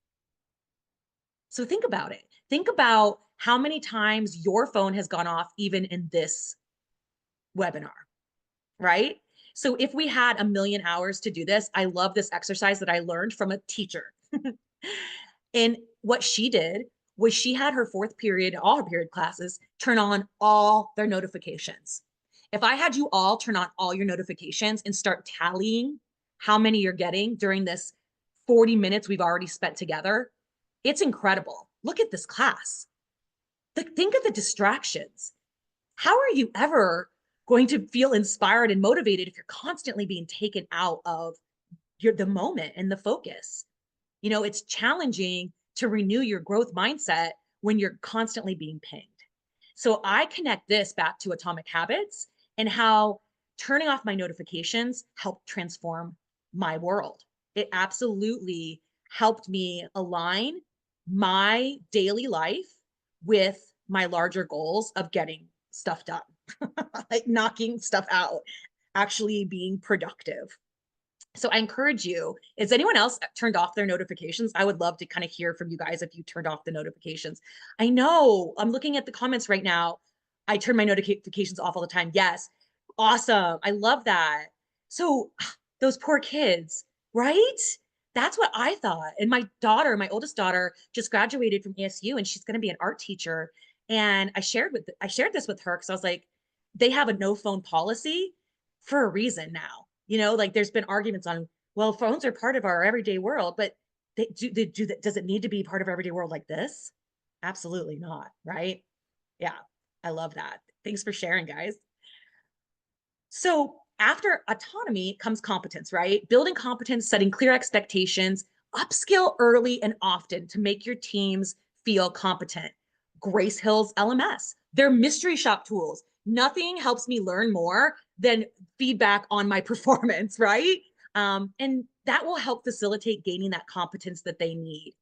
So think about it. Think about how many times your phone has gone off even in this webinar, right? So if we had a million hours to do this, I love this exercise that I learned from a teacher. And what she did was she had her fourth period, all her period classes, turn on all their notifications. If I had you all turn on all your notifications and start tallying how many you're getting during this 40 minutes we've already spent together, it's incredible. Look at this class. Think of the distractions. How are you ever going to feel inspired and motivated if you're constantly being taken out of the moment and the focus? It's challenging to renew your growth mindset when you're constantly being pinged. So I connect this back to atomic habits and how turning off my notifications helped transform my world. It absolutely helped me align my daily life with my larger goals of getting stuff done, like knocking stuff out, actually being productive. So I encourage you, is anyone else turned off their notifications? I would love to kind of hear from you guys if you turned off the notifications. I know I'm looking at the comments right now. I turn my notifications off all the time. Yes. Awesome. I love that. So those poor kids, right? That's what I thought. And my daughter, my oldest daughter, just graduated from ASU and she's going to be an art teacher. And I shared this with her because I was like, they have a no phone policy for a reason now. Like there's been arguments on, well, phones are part of our everyday world, but does it need to be part of our everyday world like this? Absolutely not, right? Yeah, I love that. Thanks for sharing, guys. So after autonomy comes competence, right? Building competence, setting clear expectations, upskill early and often to make your teams feel competent. Grace Hill's LMS, their mystery shop tools. Nothing helps me learn more than feedback on my performance, right? And that will help facilitate gaining that competence that they need.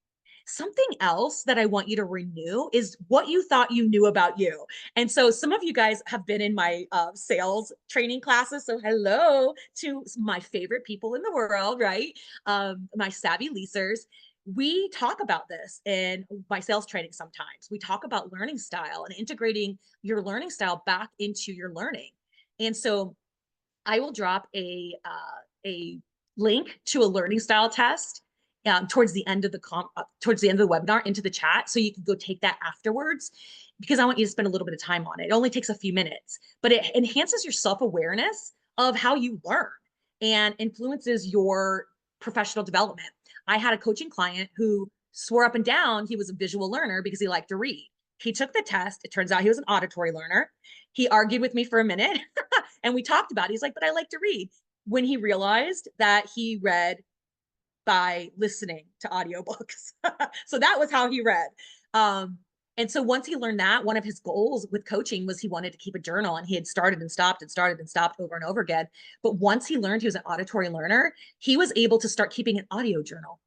Something else that I want you to renew is what you thought you knew about you. And so some of you guys have been in my sales training classes. So hello to my favorite people in the world, right? My savvy leasers. We talk about this in my sales training sometimes. We talk about learning style and integrating your learning style back into your learning. And so I will drop a link to a learning style test towards the end of the webinar into the chat, so you can go take that afterwards. Because I want you to spend a little bit of time on it. It only takes a few minutes, but it enhances your self-awareness of how you learn and influences your professional development. I had a coaching client who swore up and down he was a visual learner because he liked to read. He took the test. It turns out he was an auditory learner. He argued with me for a minute and we talked about it. He's like, but I like to read. When he realized that he read by listening to audiobooks. So that was how he read. And so once he learned that, one of his goals with coaching was he wanted to keep a journal, and he had started and stopped and started and stopped over and over again. But once he learned he was an auditory learner, he was able to start keeping an audio journal.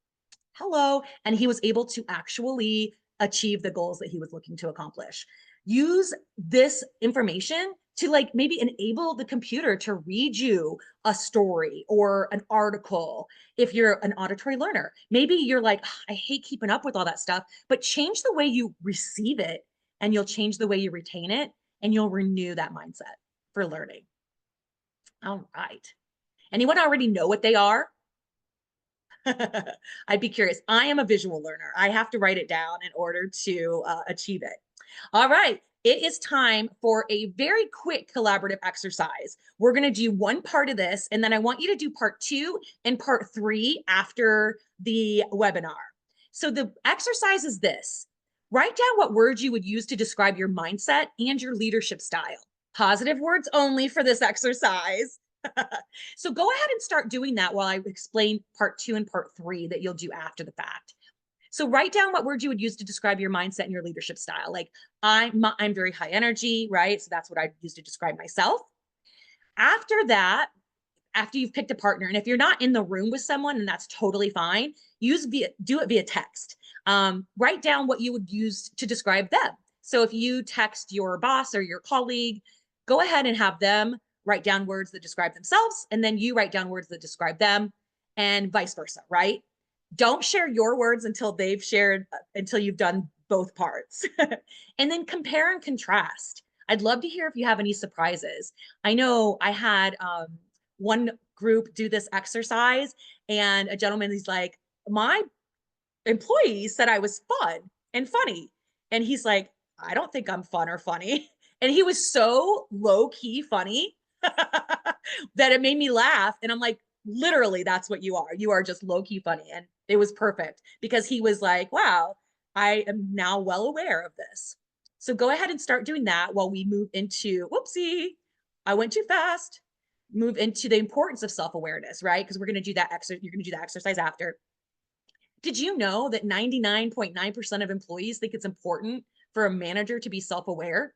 Hello. And he was able to actually achieve the goals that he was looking to accomplish. Use this information to like maybe enable the computer to read you a story or an article. If you're an auditory learner, maybe you're like, I hate keeping up with all that stuff, but change the way you receive it and you'll change the way you retain it and you'll renew that mindset for learning. All right. Anyone already know what they are? I'd be curious. I am a visual learner. I have to write it down in order to achieve it. All right. It is time for a very quick collaborative exercise. We're going to do one part of this, and then I want you to do part 2 and part 3 after the webinar. So the exercise is this. Write down what words you would use to describe your mindset and your leadership style. Positive words only for this exercise. So go ahead and start doing that while I explain part 2 and part 3 that you'll do after the fact. So write down what words you would use to describe your mindset and your leadership style. Like I'm very high energy, right? So that's what I use to describe myself. After that, after you've picked a partner, and if you're not in the room with someone, and that's totally fine, do it via text. Write down what you would use to describe them. So if you text your boss or your colleague, go ahead and have them write down words that describe themselves, and then you write down words that describe them, and vice versa, right? Don't share your words until they've shared, until you've done both parts. And then compare and contrast. I'd love to hear if you have any surprises. I know I had one group do this exercise, and a gentleman, he's like, my employees said I was fun and funny. And he's like, I don't think I'm fun or funny. And he was so low key funny that it made me laugh. And I'm like, literally, that's what you are. You are just low key funny. And it was perfect because he was like, wow, I am now well aware of this. So go ahead and start doing that while we move into, whoopsie, I went too fast. Move into the importance of self-awareness, right? Because we're going to do that you're going to do that exercise after. Did you know that 99.9% of employees think it's important for a manager to be self-aware?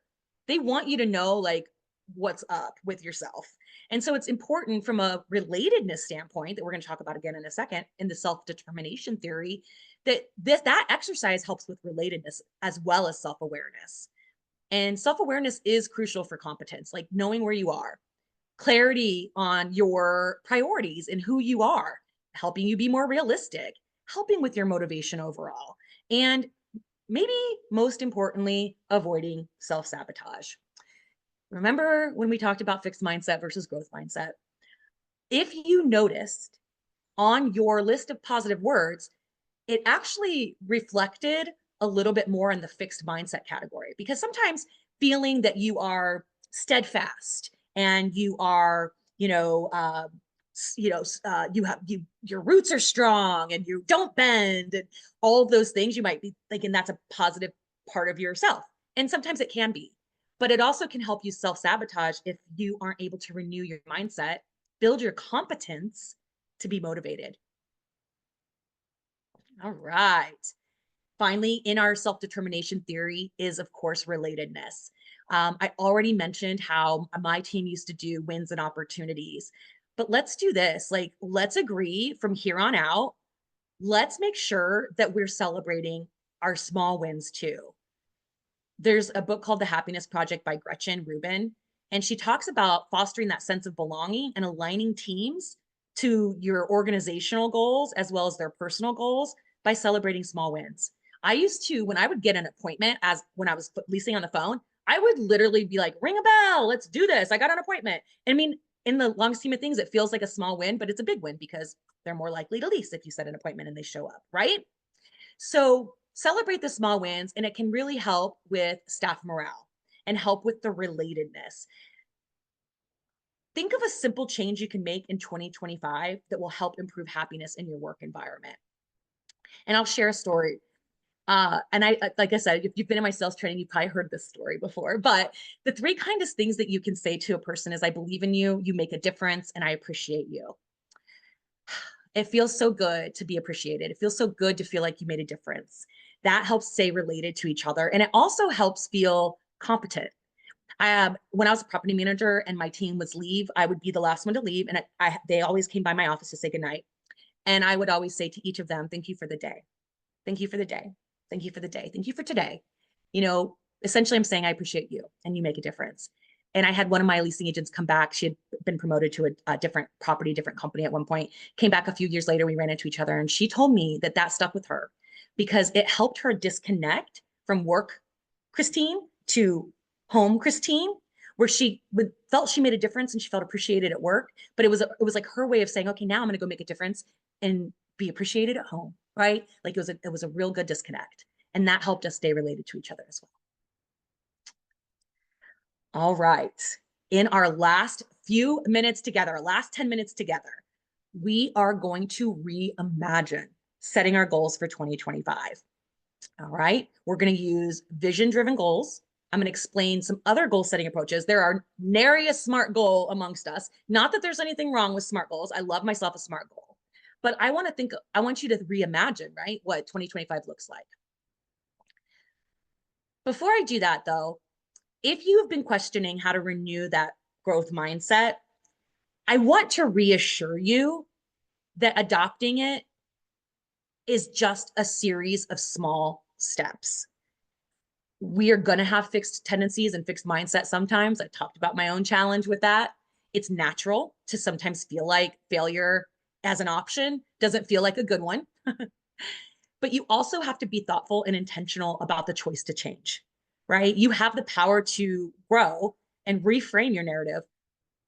They want you to know like what's up with yourself. And so it's important from a relatedness standpoint that we're going to talk about again in a second in the self-determination theory that that exercise helps with relatedness as well as self-awareness. And self-awareness is crucial for competence, like knowing where you are, clarity on your priorities and who you are, helping you be more realistic, helping with your motivation overall, and maybe most importantly, avoiding self sabotage. Remember when we talked about fixed mindset versus growth mindset? If you noticed on your list of positive words, it actually reflected a little bit more in the fixed mindset category because sometimes feeling that you are steadfast and you are, your roots are strong and you don't bend and all of those things you might be thinking that's a positive part of yourself. And sometimes it can be, but it also can help you self sabotage if you aren't able to renew your mindset, build your competence to be motivated. All right. Finally, in our self-determination theory is, of course, relatedness. I already mentioned how my team used to do wins and opportunities, but let's do this. Like, let's agree from here on out. Let's make sure that we're celebrating our small wins too. There's a book called The Happiness Project by Gretchen Rubin, and she talks about fostering that sense of belonging and aligning teams to your organizational goals as well as their personal goals by celebrating small wins. I used to, when I would get an appointment, as when I was leasing on the phone, I would literally be like, ring a bell, let's do this. I got an appointment. And I mean, in the long scheme of things, it feels like a small win, but it's a big win because they're more likely to lease if you set an appointment and they show up, right? So celebrate the small wins, and it can really help with staff morale and help with the relatedness. Think of a simple change you can make in 2025 that will help improve happiness in your work environment. And I'll share a story. And like I said, if you've been in my sales training, you've probably heard this story before, but the three kindest things that you can say to a person is, I believe in you, you make a difference, and I appreciate you. It feels so good to be appreciated. It feels so good to feel like you made a difference. That helps stay related to each other. And it also helps feel competent. When I was a property manager and my team was leave, I would be the last one to leave. And they always came by my office to say goodnight. And I would always say to each of them, thank you for the day. Thank you for the day. Thank you for the day. Thank you for today. Essentially I'm saying I appreciate you and you make a difference. And I had one of my leasing agents come back. She had been promoted to a different property, different company at one point, came back a few years later. We ran into each other and she told me that stuck with her because it helped her disconnect from work Christine to home Christine, where she felt she made a difference and she felt appreciated at work. But it was like her way of saying, okay, now I'm going to go make a difference and be appreciated at home, right? Like it was a real good disconnect. And that helped us stay related to each other as well. All right. In our last few minutes together, our last 10 minutes together, we are going to reimagine setting our goals for 2025. All right. We're going to use vision-driven goals. I'm going to explain some other goal setting approaches. There are nary a SMART goal amongst us. Not that there's anything wrong with SMART goals. I love myself a SMART goal. But I want you to reimagine, right, what 2025 looks like. Before I do that, though, if you have been questioning how to renew that growth mindset, I want to reassure you that adopting it is just a series of small steps. We are going to have fixed tendencies and fixed mindset sometimes. I talked about my own challenge with that. It's natural to sometimes feel like failure as an option doesn't feel like a good one. But you also have to be thoughtful and intentional about the choice to change, right? You have the power to grow and reframe your narrative,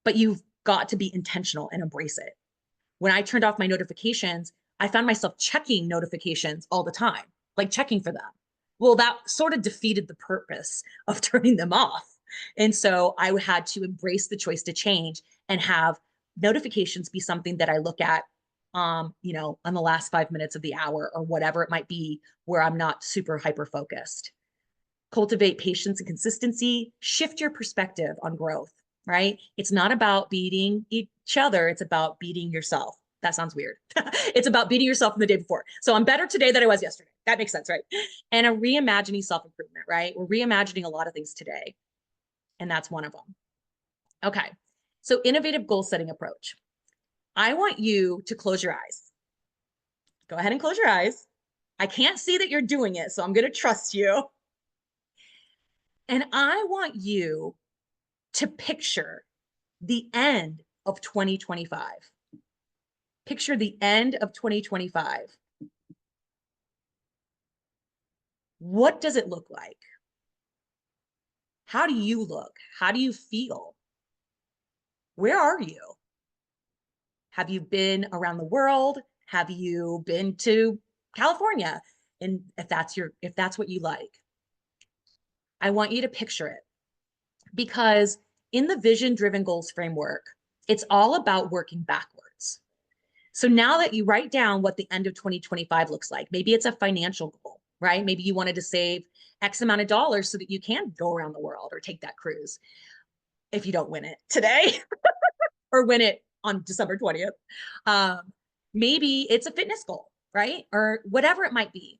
but you've got to be intentional and embrace it. When I turned off my notifications, I found myself checking notifications all the time, like checking for them. Well, that sort of defeated the purpose of turning them off. And so I had to embrace the choice to change and have notifications be something that I look at, on the last 5 minutes of the hour or whatever it might be, where I'm not super hyper focused. Cultivate patience and consistency, shift your perspective on growth, right? It's not about beating each other, it's about beating yourself. That sounds weird. It's about beating yourself from the day before. So I'm better today than I was yesterday. That makes sense, right? And a reimagining self-improvement, right? We're reimagining a lot of things today, and that's one of them. Okay. So innovative goal setting approach. I want you to close your eyes. Go ahead and close your eyes. I can't see that you're doing it, so I'm going to trust you. And I want you to picture the end of 2025. Picture the end of 2025. What does it look like? How do you look? How do you feel? Where are you? Have you been around the world? Have you been to California? And if that's what you like, I want you to picture it, because in the vision driven goals framework, it's all about working backwards. So now that you write down what the end of 2025 looks like, maybe it's a financial goal, right? Maybe you wanted to save X amount of dollars so that you can go around the world or take that cruise if you don't win it today or win it on December 20th. Maybe it's a fitness goal, right? Or whatever it might be.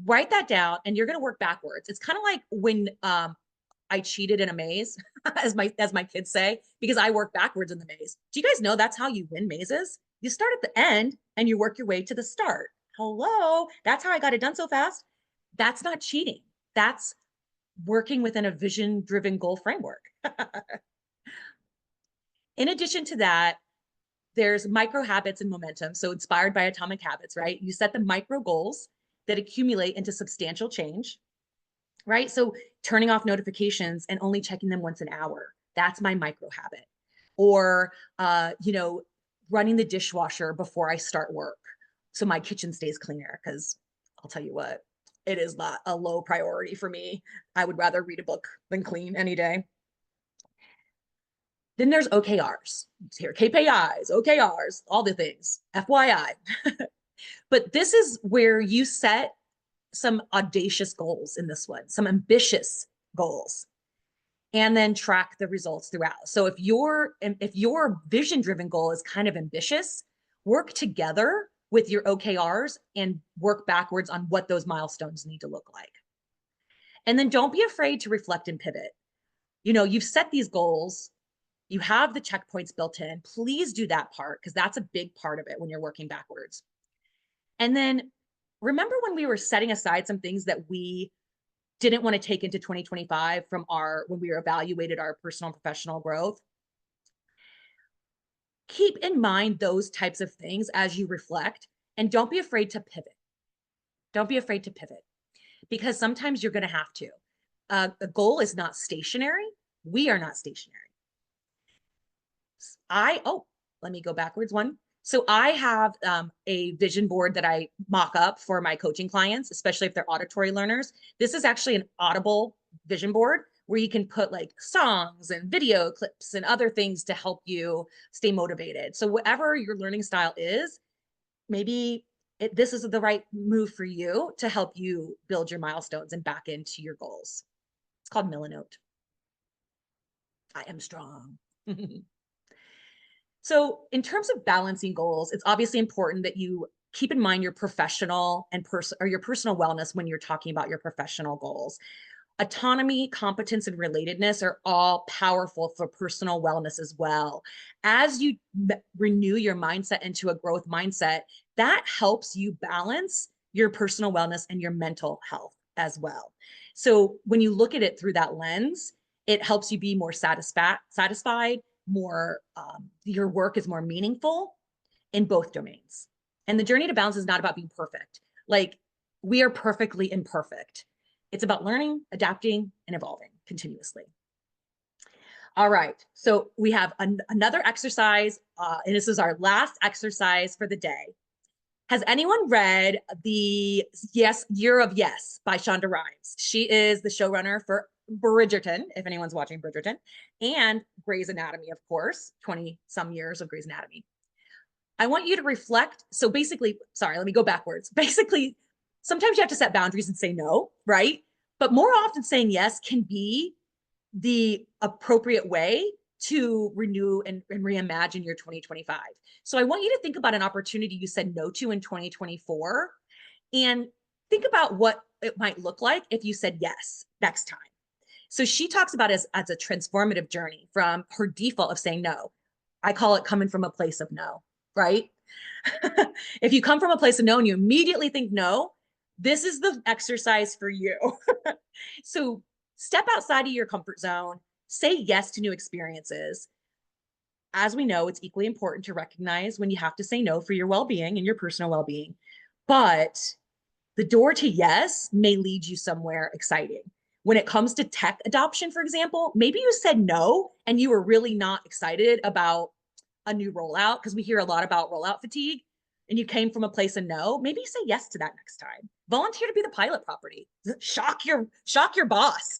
Write that down and you're going to work backwards. It's kind of like when I cheated in a maze, as my kids say, because I work backwards in the maze. Do you guys know that's how you win mazes? You start at the end and you work your way to the start. Hello, that's how I got it done so fast. That's not cheating. That's working within a vision-driven goal framework. In addition to that, there's micro habits and momentum. So inspired by Atomic Habits, right? You set the micro goals that accumulate into substantial change, right? So turning off notifications and only checking them once an hour. That's my micro habit. Or, running the dishwasher before I start work, so my kitchen stays cleaner, because I'll tell you what, it is not a low priority for me. I would rather read a book than clean any day. Then there's OKRs. Here, KPIs, OKRs, all the things, FYI. But this is where you set some audacious goals in this one, some ambitious goals, and then track the results throughout. So if your vision-driven goal is kind of ambitious, work together with your OKRs and work backwards on what those milestones need to look like. And then don't be afraid to reflect and pivot. You've set these goals, you have the checkpoints built in. Please do that part, because that's a big part of it when you're working backwards. And then remember when we were setting aside some things that we didn't want to take into 2025 when we evaluated our personal and professional growth? Keep in mind those types of things as you reflect, and don't be afraid to pivot. Don't be afraid to pivot, because sometimes you're going to have to. A goal is not stationary. We are not stationary. Let me go backwards one. So I have a vision board that I mock up for my coaching clients, especially if they're auditory learners. This is actually an Audible vision board where you can put like songs and video clips and other things to help you stay motivated. So whatever your learning style is, maybe this is the right move for you to help you build your milestones and back into your goals. It's called Milanote. I am strong. So in terms of balancing goals, it's obviously important that you keep in mind your professional and your personal wellness when you're talking about your professional goals. Autonomy, competence, and relatedness are all powerful for personal wellness as well. As you renew your mindset into a growth mindset, that helps you balance your personal wellness and your mental health as well. So when you look at it through that lens, it helps you be more satisfied, more your work is more meaningful in both domains. And the journey to balance is not about being perfect. Like, we are perfectly imperfect. It's about learning, adapting, and evolving continuously. All right, so we have another exercise, and this is our last exercise for the day. Has anyone read the Year of Yes by Shonda Rhimes? She is the showrunner for Bridgerton, if anyone's watching Bridgerton, and Grey's Anatomy, of course, 20 some years of Grey's Anatomy. I want you to reflect. So basically, sorry, let me go backwards. Basically, sometimes you have to set boundaries and say no, right? But more often saying yes can be the appropriate way to renew and reimagine your 2025. So I want you to think about an opportunity you said no to in 2024 and think about what it might look like if you said yes next time. So she talks about it as a transformative journey from her default of saying no. I call it coming from a place of no, right? If you come from a place of no and you immediately think no, this is the exercise for you. So step outside of your comfort zone, say yes to new experiences. As we know, it's equally important to recognize when you have to say no for your well being and your personal well being. But the door to yes may lead you somewhere exciting. When it comes to tech adoption, for example, maybe you said no and you were really not excited about a new rollout because we hear a lot about rollout fatigue and you came from a place of no. Maybe say yes to that next time. Volunteer to be the pilot property. Shock your boss.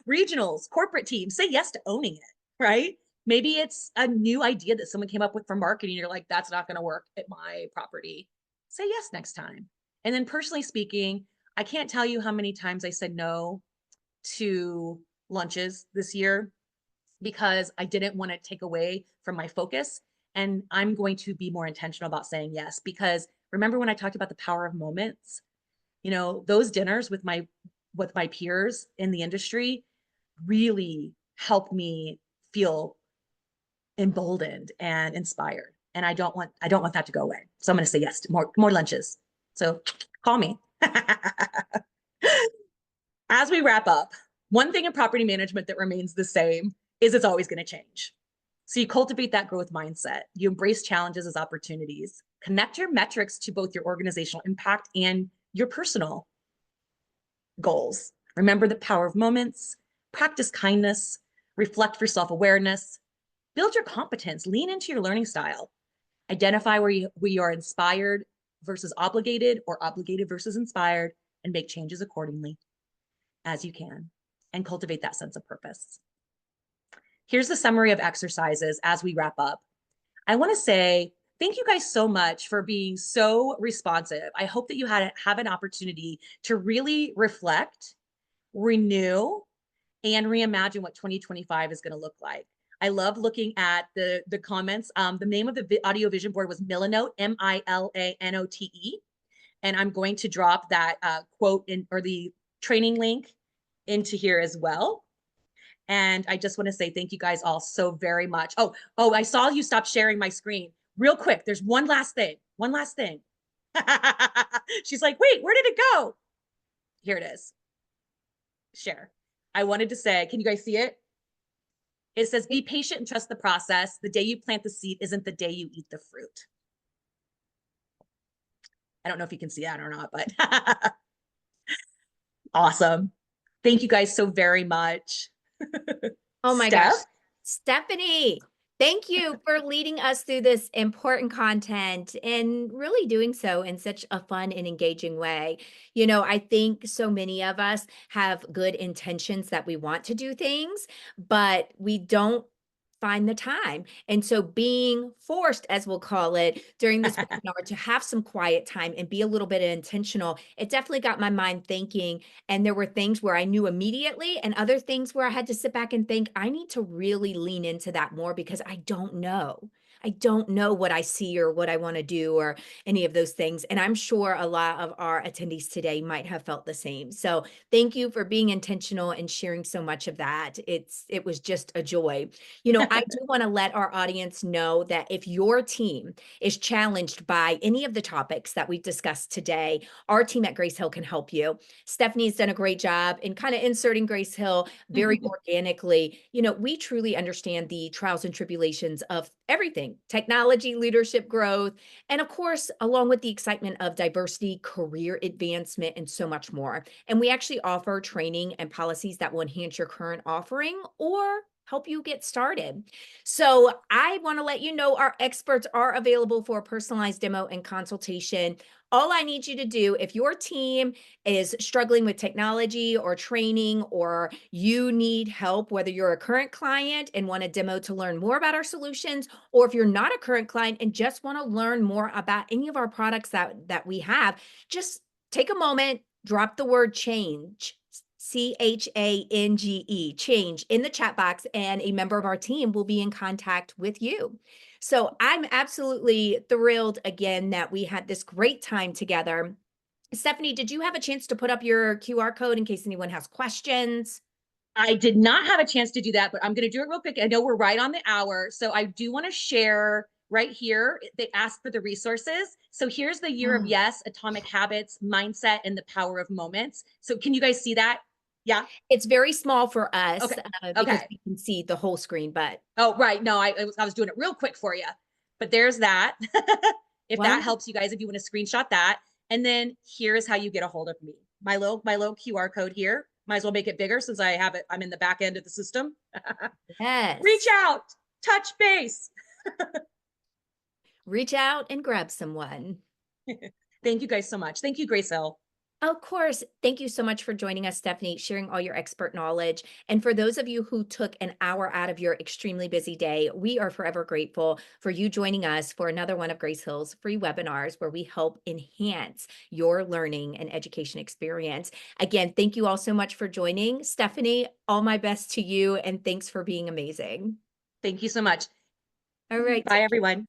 Regionals, corporate teams, say yes to owning it, right? Maybe it's a new idea that someone came up with for marketing. You're like, that's not going to work at my property. Say yes next time. And then personally speaking, I can't tell you how many times I said no to lunches this year because I didn't want to take away from my focus. And I'm going to be more intentional about saying yes, because remember when I talked about the power of moments, those dinners with my peers in the industry really helped me feel emboldened and inspired. And I don't want that to go away. So I'm going to say yes to more lunches. So call me. As we wrap up, one thing in property management that remains the same is it's always going to change. So you cultivate that growth mindset. You embrace challenges as opportunities. Connect your metrics to both your organizational impact and your personal goals. Remember the power of moments, practice kindness, reflect for self-awareness, build your competence, lean into your learning style, identify where you are inspired versus obligated or obligated versus inspired, and make changes accordingly as you can, and cultivate that sense of purpose. Here's the summary of exercises as we wrap up. I want to say thank you guys so much for being so responsive. I hope that you have an opportunity to really reflect, renew, and reimagine what 2025 is going to look like. I love looking at the comments. The name of the audio vision board was Milanote, Milanote. And I'm going to drop that quote or the training link into here as well. And I just want to say thank you guys all so very much. Oh, I saw you stop sharing my screen. Real quick, there's one last thing. One last thing. She's like, wait, where did it go? Here it is. Share. I wanted to say, can you guys see it? It says, be patient and trust the process. The day you plant the seed isn't the day you eat the fruit. I don't know if you can see that or not, but awesome. Thank you guys so very much. Oh my gosh. Steph? Stephanie, thank you for leading us through this important content and really doing so in such a fun and engaging way. I think so many of us have good intentions that we want to do things, but we don't find the time. And so being forced, as we'll call it, during this webinar to have some quiet time and be a little bit intentional, it definitely got my mind thinking. And there were things where I knew immediately and other things where I had to sit back and think, I need to really lean into that more because I don't know. I don't know what I see or what I want to do or any of those things. And I'm sure a lot of our attendees today might have felt the same. So thank you for being intentional and sharing so much of that. It was just a joy. I do want to let our audience know that if your team is challenged by any of the topics that we've discussed today, our team at Grace Hill can help you. Stephanie's done a great job in kind of inserting Grace Hill very organically. We truly understand the trials and tribulations of everything: technology, leadership, growth, and of course, along with the excitement of diversity, career advancement, and so much more. And we actually offer training and policies that will enhance your current offering or help you get started. So I want to let you know our experts are available for a personalized demo and consultation. All I need you to do, if your team is struggling with technology or training, or you need help, whether you're a current client and want a demo to learn more about our solutions, or if you're not a current client and just want to learn more about any of our products that we have, just take a moment, drop the word change, change in the chat box, and a member of our team will be in contact with you. So I'm absolutely thrilled again that we had this great time together. Stephanie, did you have a chance to put up your QR code in case anyone has questions? I did not have a chance to do that, but I'm going to do it real quick. I know we're right on the hour. So I do want to share right here. They asked for the resources. So here's the Year of Oh, Yes, Atomic Habits, Mindset, and the Power of Moments. So can you guys see that? Yeah. it's very small for us Okay. because Okay. we can see the whole screen, but Oh, right. No, I was doing it real quick for you. But there's that. If that wonderful. helps you guys, if you want to screenshot that. And then here is how you get a hold of me. My little QR code here. Might as well make it bigger since I have it. I'm in the back end of the system. Reach Yes. out, touch base. Reach out and grab someone. Thank you guys so much. Thank you, Grace Hill. Of course. Thank you so much for joining us, Stephanie, sharing all your expert knowledge. And for those of you who took an hour out of your extremely busy day, we are forever grateful for you joining us for another one of Grace Hill's free webinars where we help enhance your learning and education experience. Again, thank you all so much for joining. Stephanie, all my best to you, and thanks for being amazing. Thank you so much. All right. Bye, everyone.